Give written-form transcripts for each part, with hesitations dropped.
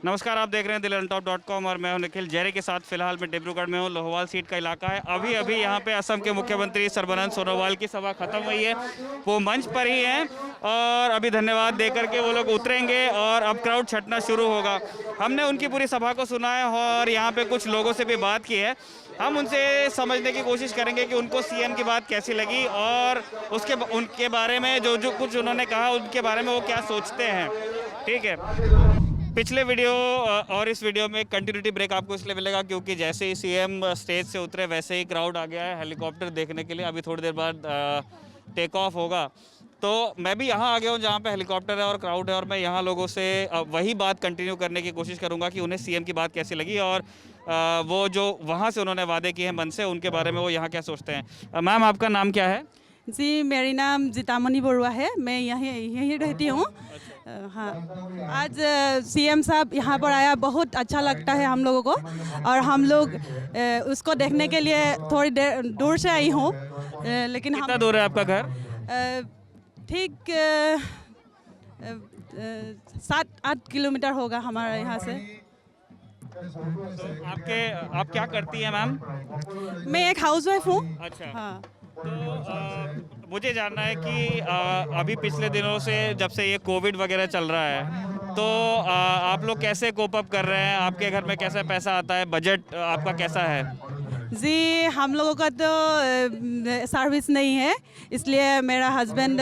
नमस्कार, आप देख रहे हैं दिल्लीटॉप.com और मैं हूं निखिल जैरे के साथ। फिलहाल मैं डिब्रूगढ़ में हूं। लोहवाल सीट का इलाका है। अभी अभी यहां पे असम के मुख्यमंत्री सर्बानंद सोनोवाल की सभा खत्म हुई है। वो मंच पर ही हैं और अभी धन्यवाद देकर के वो लोग उतरेंगे और अब क्राउड छटना शुरू होगा। हमने उनकी पूरी सभा को सुना है और यहाँ पे कुछ लोगों से भी बात की है। हम उनसे समझने की कोशिश करेंगे कि उनको सीएम की बात कैसी लगी और उनके बारे में जो कुछ उन्होंने कहा उनके बारे में वो क्या सोचते हैं। ठीक है, पिछले वीडियो और इस वीडियो में कंटिन्यूटी ब्रेक आपको इसलिए मिलेगा क्योंकि जैसे ही सीएम स्टेज से उतरे वैसे ही क्राउड आ गया है हेलीकॉप्टर देखने के लिए। अभी थोड़ी देर बाद टेक ऑफ होगा। तो मैं भी यहाँ आ गया हूँ जहाँ पे हेलीकॉप्टर है और क्राउड है और मैं यहाँ लोगों से वही बात कंटिन्यू करने की कोशिश करूँगा कि उन्हें सीएम की बात कैसी लगी और वो जो वहाँ से उन्होंने वादे किए हैं मन से उनके बारे में वो यहाँ क्या सोचते हैं। मैम, आपका नाम क्या है? जी, मेरी नाम जितामणि बरुआ है। मैं यहीं रहती हूँ। हाँ, आज सीएम साहब यहाँ पर आया, बहुत अच्छा लगता है हम लोगों को और हम लोग उसको देखने के लिए थोड़ी देर दूर से आई हूँ। लेकिन कितना दूर है आपका घर? ठीक 7-8 किलोमीटर होगा हमारे यहाँ से। तो आप क्या करती हैं मैम? मैं एक हाउसवाइफ हूँ। अच्छा। हाँ, तो मुझे जानना है कि अभी पिछले दिनों से जब से ये कोविड वगैरह चल रहा है तो आप लोग कैसे कोप अप कर रहे हैं? आपके घर में कैसा पैसा आता है? बजट आपका कैसा है? जी, हम लोगों का तो सर्विस नहीं है, इसलिए मेरा हस्बैंड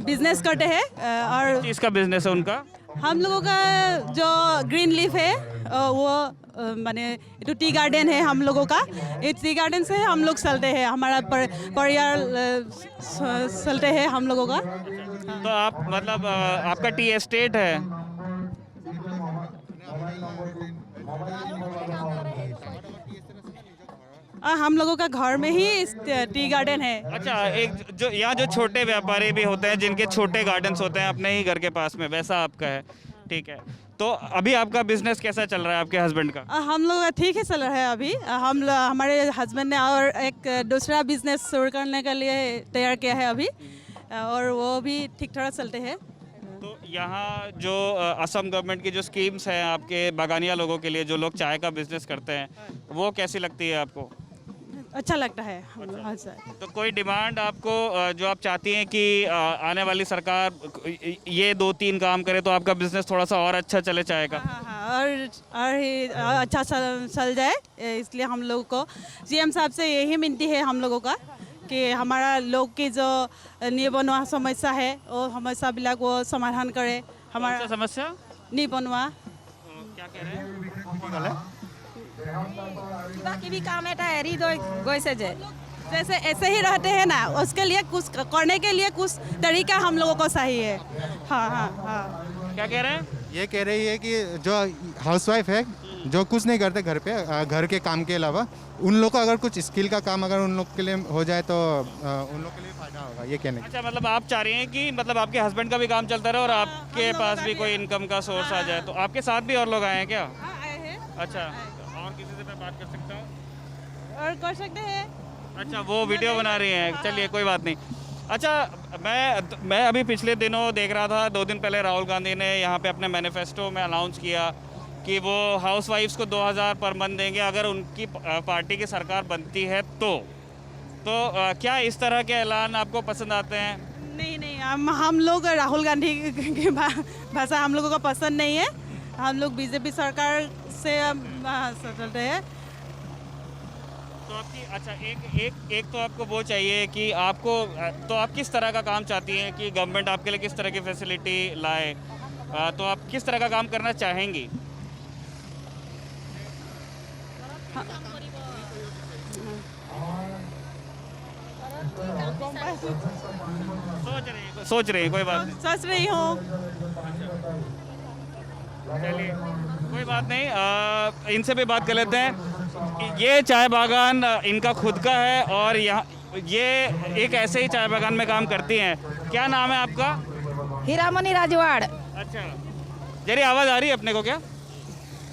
बिजनेस करते हैं। और किस का बिजनेस है उनका? हम लोगों का जो ग्रीन लीफ है वो माने तो टी गार्डन है हम लोगों का। ये टी गार्डन से हम लोग चलते हैं, हमारा परिवार चलते हैं हम लोगों का। तो आप मतलब आपका टी एस्टेट है? हम लोगों का घर में ही टी गार्डन है। अच्छा, एक जो यहाँ जो छोटे व्यापारी भी होते हैं जिनके छोटे गार्डन्स होते हैं अपने ही घर के पास में, वैसा आपका है? ठीक है। तो अभी आपका बिजनेस कैसा चल रहा है आपके हस्बैंड का? हम लोग ठीक है चल रहा है अभी। हमारे हस्बैंड ने और एक दूसरा बिजनेस शुरू करने के लिए तैयार किया है अभी और वो भी ठीक ठाक चलते हैं। तो यहाँ जो असम गवर्नमेंट की जो स्कीम्स हैं आपके बागानिया लोगों के लिए, जो लोग चाय का बिजनेस करते हैं, वो कैसी लगती है आपको? अच्छा लगता है। अच्छा। तो कोई डिमांड आपको जो आप चाहती हैं कि आने वाली सरकार ये 2-3 काम करे तो आपका बिजनेस थोड़ा सा और अच्छा चले चाय का? हाँ, और अच्छा चल जाए, इसलिए हम लोगों को सीएम साहब से यही विनती है हम लोगों का कि हमारा लोग की जो निबनुआ समस्या है वो समस्या बिलाक वो समाधान करे। हमारा समस्या निबनुआ क्या कह रहे हैं? बाकी भी काम जैसे ऐसे ही रहते हैं ना, उसके लिए कुछ करने के लिए कुछ तरीका हम लोगों को चाहिए। हाँ हाँ हाँ। क्या कह रहे हैं? ये कह रही है कि जो हाउसवाइफ है जो कुछ नहीं करते घर पे, घर के काम के अलावा, उन लोग को अगर कुछ स्किल का काम अगर उन लोग के लिए हो जाए तो उन लोग के लिए फायदा होगा, ये कहने। अच्छा, मतलब आप चाह रही हैं कि मतलब आपके हस्बैंड का भी काम चलता रहे और आपके पास भी कोई इनकम का सोर्स आ जाए। तो आपके साथ भी और लोग आए हैं क्या? आए हैं। अच्छा, और किसी से मैं बात कर सकता हूँ? और कर सकते हैं। अच्छा, वो वीडियो बना रही हैं, चलिए कोई बात नहीं। अच्छा, मैं अभी पिछले दिनों देख रहा था, 2 दिन पहले राहुल गांधी ने यहाँ पे अपने मैनिफेस्टो में अनाउंस किया कि वो हाउसवाइफ्स को 2000 पर मंथ देंगे अगर उनकी पार्टी की सरकार बनती है तो क्या इस तरह के ऐलान आपको पसंद आते हैं? नहीं, हम लोग राहुल गांधी की भाषा हम लोगों को पसंद नहीं है। हम लोग बीजेपी सरकार से चलते हैं। तो आपकी अच्छा एक तो आपको वो चाहिए कि आपको तो आप किस तरह का काम चाहती हैं कि गवर्नमेंट आपके लिए किस तरह की फैसिलिटी लाए? तो आप किस तरह का काम करना चाहेंगी? सोच रही कोई बात नहीं? सोच रही हूँ। चलिए कोई बात नहीं, इनसे भी बात कर लेते हैं। ये चाय बागान इनका खुद का है और यहाँ ये एक ऐसे ही चाय बागान में काम करती हैं। क्या नाम है आपका? हीरामणि राजवाड़। अच्छा, जरी आवाज़ आ रही है अपने को क्या?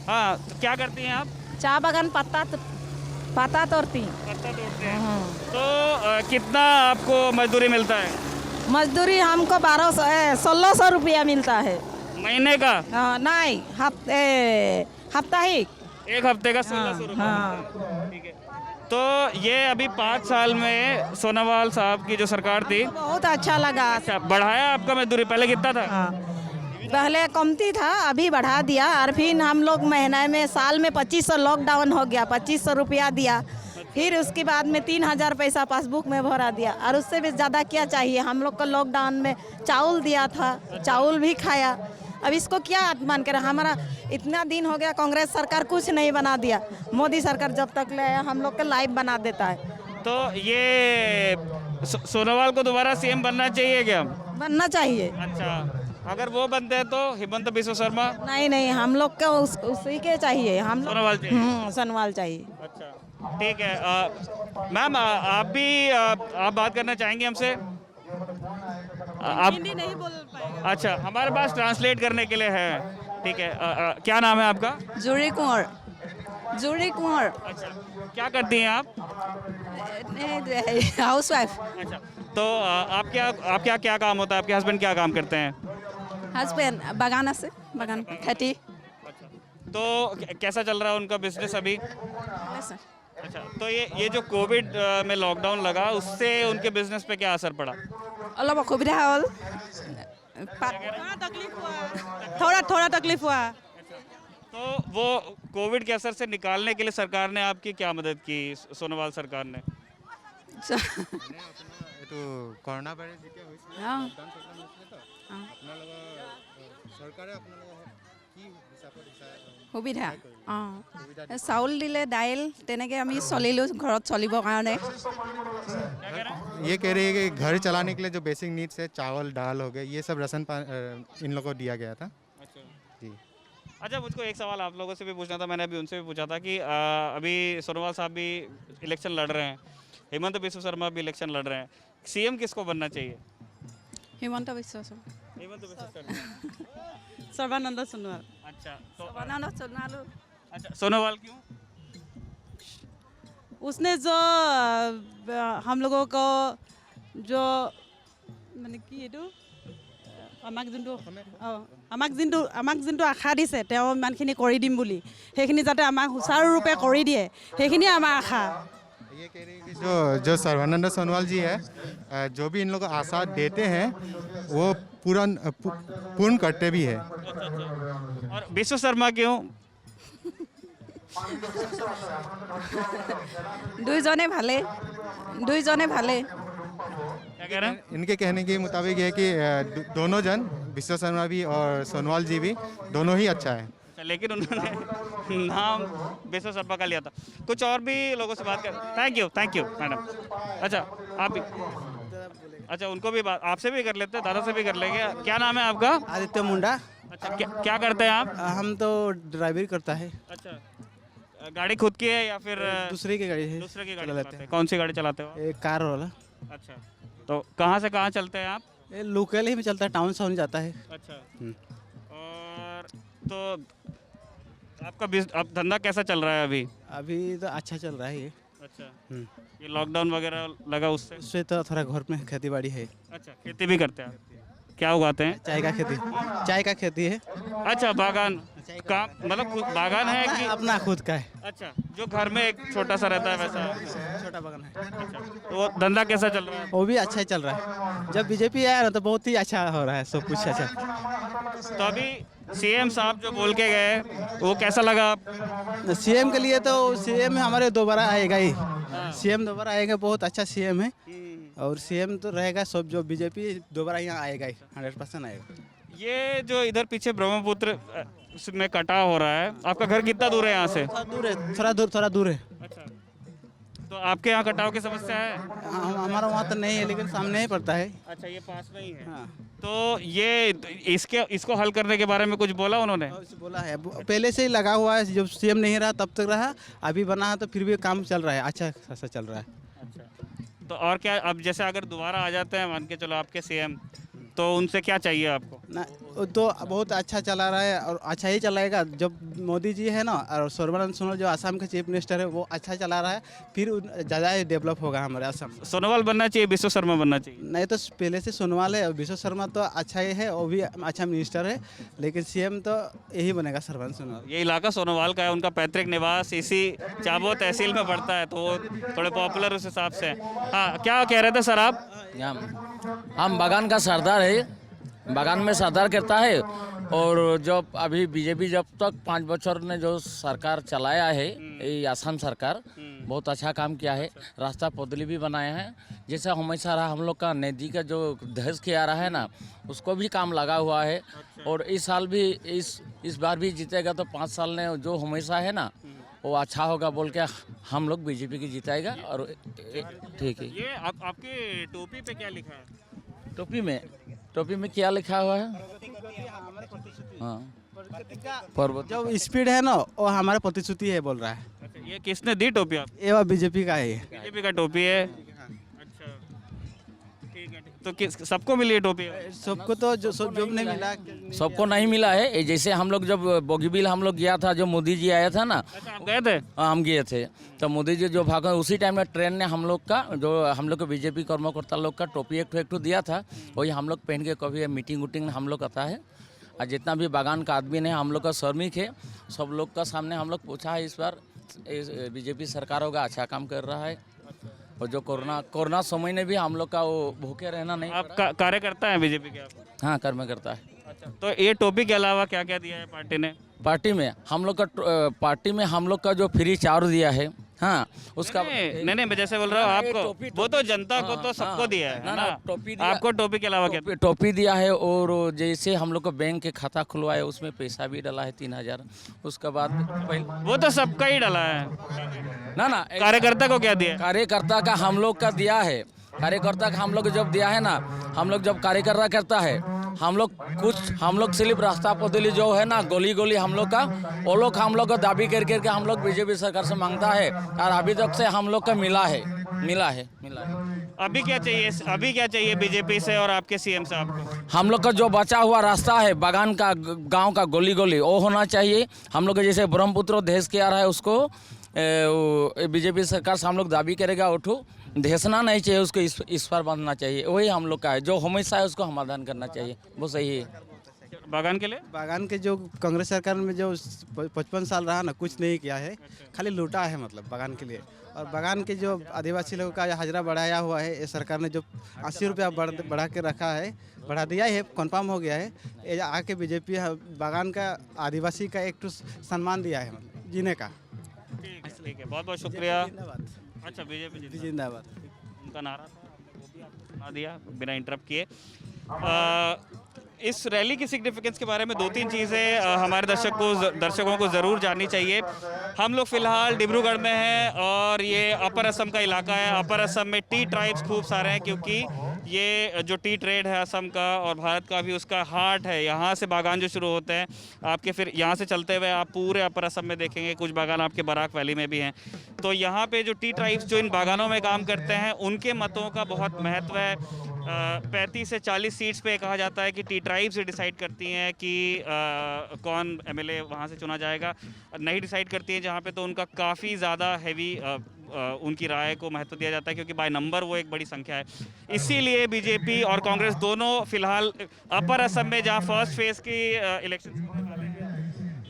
हाँ, तो क्या करती हैं आप? चाय बागान पत्ता तोड़ती। पत्ता तोड़ते हैं। तो कितना आपको मजदूरी मिलता है? मजदूरी हमको 1600 रुपया मिलता है। महीने का हाँ, नहीं साप्ताहिक। एक हफ्ते का 1600 रुपये। हाँ, ठीक है। तो ये अभी 5 साल में सोनोवाल साहब की जो सरकार थी, बहुत अच्छा लगा। अच्छा बढ़ाया आपका मजदूरी, पहले कितना था? हाँ, पहले कमती था, अभी बढ़ा दिया। और फिर हम लोग महीने में साल में 2500 लॉकडाउन हो गया, 2500 रुपया दिया। फिर उसके बाद में 3000 पैसा पासबुक में भरा दिया। और उससे भी ज़्यादा क्या चाहिए, हम लोग को लॉकडाउन में चावल दिया था, चावल भी खाया। अब इसको क्या मान कर, हमारा इतना दिन हो गया, कांग्रेस सरकार कुछ नहीं बना दिया। मोदी सरकार जब तक ले आया हम लोग का लाइफ बना देता है। तो ये सोनोवाल को दोबारा सीएम बनना चाहिए क्या? बनना चाहिए। अच्छा, अगर वो बनते हैं तो हिमंत बिस्वा शर्मा, नहीं नहीं, हम लोग का उसी के चाहिए। हम लोग सोनोवाल चाहिए। सोनोवाल चाहिए। अच्छा ठीक है। मैम आप भी आप बात करना चाहेंगे हमसे? आप हिंदी नहीं बोल पाएगा। अच्छा, हमारे पास ट्रांसलेट करने के लिए है। ठीक है। क्या नाम है आपका? जूरी कुंवर। जूरी कुंवर, अच्छा, क्या करती हैं आप? House wife. अच्छा, तो आपका क्या काम होता है? आपके हस्बैंड क्या काम करते हैं? हस्बैंड बगाना से, बगान खेती। अच्छा, तो कैसा चल रहा है उनका बिजनेस अभी? अच्छा, तो ये जो कोविड में लॉकडाउन लगा, उससे उनके बिजनेस पे क्या असर पड़ा? অলপ অসুবিধা হ'ল, थोड़ा तकलीफ हुआ। तो वो कोविड के असर से निकालने के लिए सरकार ने आपकी क्या मदद की, सोनोवाल सरकार ने? এইটো কৰোণা ভাইৰাছ যেতিয়া হৈছিল অঁ, লকডাউন চকডাউন হৈছিলে তো আপোনালোকৰ চৰকাৰে আপোনালোকক কি হিচাপত সুবিধা অঁ, চাউল দিলে, দাইল, তেনেকৈ আমি চলিলোঁ ঘৰত চলিবৰ কাৰণে। ये कह रही है कि घर चलाने के लिए जो बेसिक नीड्स है, चावल दाल हो गए, ये सब राशन इन लोगों को दिया गया था। जी। अच्छा, मुझको एक सवाल आप लोगों से भी पूछना था, मैंने अभी उनसे भी पूछा था कि अभी सोनोवाल साहब भी इलेक्शन लड़ रहे हैं, हिमंत बिस्वा शर्मा भी इलेक्शन लड़ रहे हैं, सीएम किसको बनना चाहिए? হিমন্ত বিশ্ব শৰ্মা, हिमंत बिस्वा शर्मा। सर्बानंद सोनोवाल। अच्छा, तो सर्बानंद सोनोवाल, अच्छा, सोनोवाल क्यों? उसने जो हम लोगों को जो মানে কি এইটো আমাক যোনটো আশা দিছে, তেওঁ ইমানখিনি কৰি দিম বুলি, সেইখিনি যাতে আমাক সুচাৰুৰূপে কৰি দিয়ে, সেইখিনিয়ে আমাৰ আশা। ये कह रही है कि जो सर्बानंद सोनोवाल जी है, जो भी इन लोगों को आशा देते हैं वो पूर्ण करते भी है। और बिस्वा शर्मा क्यों? দুইজনে ভালে, দুইজনে ভালে। क्या कह रहे हैं? इनके कहने के मुताबिक ये है कि दोनों जन, विश्व शर्मा भी और सोनोवाल जी भी, दोनों ही अच्छा है। अच्छा, लेकिन उन्होंने नाम बिस्वा शर्मा का लिया था। कुछ और भी लोगों से बात कर। Thank you madam. अच्छा, आप भी, अच्छा उनको भी बात, आपसे भी कर लेते हैं, दादा से भी कर लेंगे। क्या नाम है आपका? आदित्य मुंडा। अच्छा, क्या करते हैं आप? हम तो ड्राइवरी करता है। अच्छा, गाड़ी खुद की है या फिर दूसरे की गाड़ी है, दूसरे की गाड़ी चला लेते चलाते हैं? कौन सी गाड़ी चलाते हो? एक कार वाला। अच्छा, तो कहाँ से कहाँ चलते हैं आप? ये लोकल ही में चलता है, टाउन से जाता है। अच्छा, और तो आपका अब धंधा कैसा चल रहा है अभी? अभी तो अच्छा चल रहा है ये। अच्छा, ये लॉकडाउन वगैरह लगा उससे? उससे तो थोड़ा घर में खेती बाड़ी है। अच्छा, खेती भी करते हैं आप? क्या उगाते हैं? चाय का खेती, चाय का खेती है। अच्छा, बागान का मतलब बागान है कि? अपना खुद का है। अच्छा, जो घर में एक छोटा सा रहता है वैसा? छोटा बागान है। अच्छा, तो वो धंधा कैसा चल रहा है? वो भी अच्छा ही चल रहा है। जब बीजेपी आया ना तो बहुत ही अच्छा हो रहा है, सब कुछ अच्छा। तो अभी सीएम साहब जो बोल के गए, वो कैसा लगा? सीएम के लिए तो सीएम हमारे दोबारा आएगा ही। सीएम दोबारा आएगा, बहुत अच्छा सीएम है। और सीएम तो रहेगा सब, जो बीजेपी दोबारा यहाँ आएगा ही, 100% आएगा। ये जो इधर पीछे ब्रह्मपुत्र में कटाव हो रहा है, आपका घर कितना दूर है यहाँ से? थोड़ा दूर है, थोड़ा दूर है। अच्छा, तो आपके यहाँ कटाव की समस्या है? हमारा वहाँ तो नहीं है, लेकिन सामने ही पड़ता है। अच्छा, ये पास में ही है। हाँ। तो ये इसको हल करने के बारे में कुछ बोला उन्होंने? बोला है, पहले से ही लगा हुआ है, जब सीएम नहीं रहा तब तक रहा, अभी बना है तो फिर भी काम चल रहा है, अच्छा खासा चल रहा है। अच्छा, तो और क्या, अब जैसे अगर दोबारा आ जाते हैं, मान के चलो आपके सीएम, तो उनसे क्या चाहिए आपको? ना वो तो बहुत अच्छा चला रहा है और अच्छा ही चलाएगा। जब मोदी जी है ना और सर्बानंद सोनोवाल जो असम के चीफ मिनिस्टर है वो अच्छा चला रहा है, फिर ज़्यादा ही डेवलप होगा हमारे असम। सोनोवाल बनना चाहिए, विश्व शर्मा बनना चाहिए? नहीं तो पहले से सोनोवाल है और विश्व शर्मा तो अच्छा ही है, वो भी अच्छा मिनिस्टर है, लेकिन सीएम तो यही बनेगा सर्बानंद सोनोवाल। ये इलाका सोनोवाल का है, उनका पैतृक निवास इसी चाबो तहसील में पड़ता है, तो वो थोड़े पॉपुलर उस हिसाब से हैं। हाँ, क्या कह रहे थे सर आप? हम बागान का सरदार है, बागान में सरदार करता है। और जब अभी बीजेपी जब तक 5 बछर ने जो सरकार चलाया है, ये असम सरकार बहुत अच्छा काम किया है। रास्ता पदली भी बनाया है, जैसे हमेशा रहा हम लोग का नदी का जो दहेज के आ रहा है ना, उसको भी काम लगा हुआ है। और इस साल भी इस बार भी जीतेगा तो 5 साल ने जो हमेशा है ना वो अच्छा होगा बोल के हम लोग बीजेपी की जिताएगा। और ठीक है। ये आपके टोपी पे क्या लिखा है? टोपी में क्या लिखा हुआ है? हाँ, पर्वत। जो स्पीड है ना वो हमारे प्रतिश्रुति है बोल रहा है। अच्छा, ये किसने दी टोपी आपको? ये बीजेपी का है। बीजेपी का टोपी है। अच्छा, ठीक है। तो सबको मिली है टोपी? सबको तो जो नहीं मिला। सबको नहीं मिला है। ये जैसे हम लोग जब बोगीबिल हम लोग गया था, जो मोदी जी आया था ना, अच्छा, आप गए थे? हम गए थे, तो मोदी जी जो भागा उसी टाइम में ट्रेन ने हम लोग का जो हम लोग को बीजेपी कर्मकर्ता लोग का टोपी एक दिया था, वही हम लोग पहन के कभी मीटिंग उटिंग हम लोग आता है। और जितना भी बागान का आदमी है हम लोग का श्रमिक है, सब लोग का सामने हम लोग पूछा है इस बार बीजेपी सरकार होगा, अच्छा काम कर रहा है। और जो कोरोना समय ने भी हम लोग का वो भूखे रहना नहीं। आप कार्यकर्ता हैं बीजेपी के? आप? हाँ, कर्म करता है। अच्छा, तो ये टोपी के अलावा क्या क्या दिया है पार्टी ने? पार्टी में हम लोग का जो फ्री चार्ज दिया है, हाँ उसका नहीं मैं जैसे बोल रहा हूँ आपको, वो तो जनता को तो सबको दिया है ना? टोपी दिया, आपको टोपी के अलावा क्या? टोपी दिया है। और जैसे हम लोग को बैंक के खाता खुलवाया उसमें पैसा भी डाला है 3000। उसके बाद वो तो सबका ही डाला है ना कार्यकर्ता को क्या दिया? कार्यकर्ता का हम लोग का दिया है। कार्यकर्ता का हम लोग जब दिया है ना, हम लोग जब कार्यकर्ता करता है हम लोग सिर्फ रास्ता पदली जो है ना, गोली हम लोग का वो लोग हम लोग को दाबी करके हम लोग बीजेपी सरकार से मांगता है। और अभी तक से हम लोग का मिला है। अभी क्या चाहिए बीजेपी से और आपके सीएम से आपको? हम लोग का जो बचा हुआ रास्ता है बागान का, गांव का गोली वो होना चाहिए। हम लोग जैसे ब्रह्मपुत्र देश के आ रहा है उसको बीजेपी सरकार से हम लोग दाबी करेगा, उठो धसना नहीं चाहिए उसको, इस पर बांधना चाहिए। वही हम लोग का है, जो हमेशा है उसको समाधान करना चाहिए, वो सही है। बागान के लिए? बागान के जो कांग्रेस सरकार में जो 55 साल रहा ना, कुछ नहीं किया है, खाली लूटा है मतलब बागान के लिए। और बागान के जो आदिवासी लोगों का हाजिरा बढ़ाया हुआ है, ये सरकार ने जो 80 रुपया बढ़ा के रखा है, बढ़ा दिया है, कंफर्म हो गया है। ये आके बीजेपी बागान का आदिवासी का एक सम्मान दिया है जीने का। ठीक है, बहुत बहुत शुक्रिया। अच्छा, बीजेपी जिंदाबाद उनका नारा था, वो भी आपने सुना दिया बिना इंटरप्ट किए। इस रैली की सिग्निफिकेंस के बारे में 2-3 चीज़ें हमारे दर्शकों को ज़रूर जाननी चाहिए। हम लोग फ़िलहाल डिब्रूगढ़ में हैं और ये अपर असम का इलाका है। अपर असम में टी ट्राइब्स खूब सारे हैं, क्योंकि ये जो टी ट्रेड है असम का और भारत का भी, उसका हार्ट है। यहाँ से बागान जो शुरू होते हैं आपके, फिर यहाँ से चलते हुए आप पूरे अपर असम में देखेंगे, कुछ बागान आपके बराक वैली में भी हैं। तो यहाँ पे जो टी ट्राइब्स जो इन बागानों में काम करते हैं, उनके मतों का बहुत महत्व है। 35 से 40 सीट्स पे कहा जाता है कि टी ट्राइब्स डिसाइड करती हैं कि कौन एमएलए वहाँ से चुना जाएगा। नहीं डिसाइड करती हैं जहाँ पे, तो उनका काफ़ी ज़्यादा हैवी उनकी राय को महत्व दिया जाता है, क्योंकि बाय नंबर वो एक बड़ी संख्या है। इसीलिए बीजेपी और कांग्रेस दोनों फिलहाल अपर असम में, जहाँ फर्स्ट फेज़ की इलेक्शन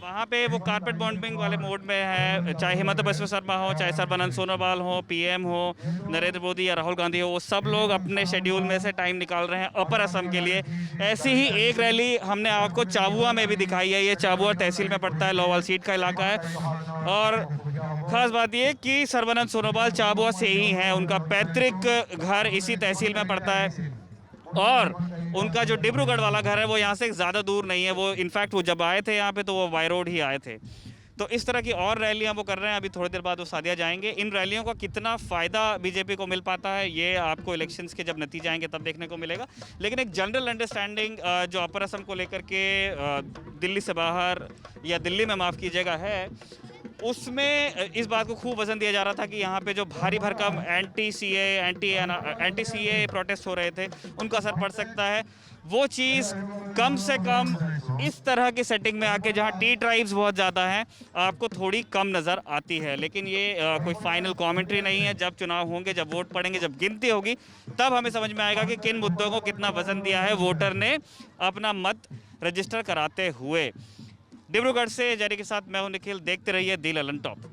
वहाँ पे वो कारपेट बॉम्बिंग वाले मोड में है। चाहे हिमंत बिस्वा शर्मा हो, चाहे सर्बानंद सोनोवाल हो, पीएम हो, नरेंद्र मोदी या राहुल गांधी हो, वो सब लोग अपने शेड्यूल में से टाइम निकाल रहे हैं अपर असम के लिए। ऐसी ही एक रैली हमने आपको चाबुआ में भी दिखाई है। ये चाबुआ तहसील में पड़ता है, लोवाल सीट का इलाका है। और ख़ास बात ये कि सर्बानंद सोनोवाल चाबुआ से ही हैं, उनका पैतृक घर इसी तहसील में पड़ता है। और उनका जो डिब्रूगढ़ वाला घर है वो यहाँ से ज़्यादा दूर नहीं है। वो इनफैक्ट वो जब आए थे यहाँ पे तो वो बाय रोड ही आए थे। तो इस तरह की और रैलियाँ वो कर रहे हैं। अभी थोड़ी देर बाद वो सादिया जाएंगे। इन रैलियों का कितना फ़ायदा बीजेपी को मिल पाता है, ये आपको इलेक्शंस के जब नतीजे आएंगे तब देखने को मिलेगा। लेकिन एक जनरल अंडरस्टैंडिंग जो अपर असम को लेकर के दिल्ली से बाहर, या दिल्ली में माफ़ कीजिएगा, है, उसमें इस बात को खूब वजन दिया जा रहा था कि यहाँ पे जो भारी भरकम एंटी सीए प्रोटेस्ट हो रहे थे, उनका असर पड़ सकता है। वो चीज़ कम से कम इस तरह की सेटिंग में आके जहाँ टी ट्राइब्स बहुत ज़्यादा हैं आपको थोड़ी कम नज़र आती है। लेकिन ये कोई फाइनल कमेंट्री नहीं है। जब चुनाव होंगे, जब वोट पड़ेंगे, जब गिनती होगी, तब हमें समझ में आएगा कि किन मुद्दों को कितना वजन दिया है वोटर ने अपना मत रजिस्टर कराते हुए। डिब्रूगढ़ से जरी के साथ मैं हूं निखिल। देखते रहिए दी ललन टॉप।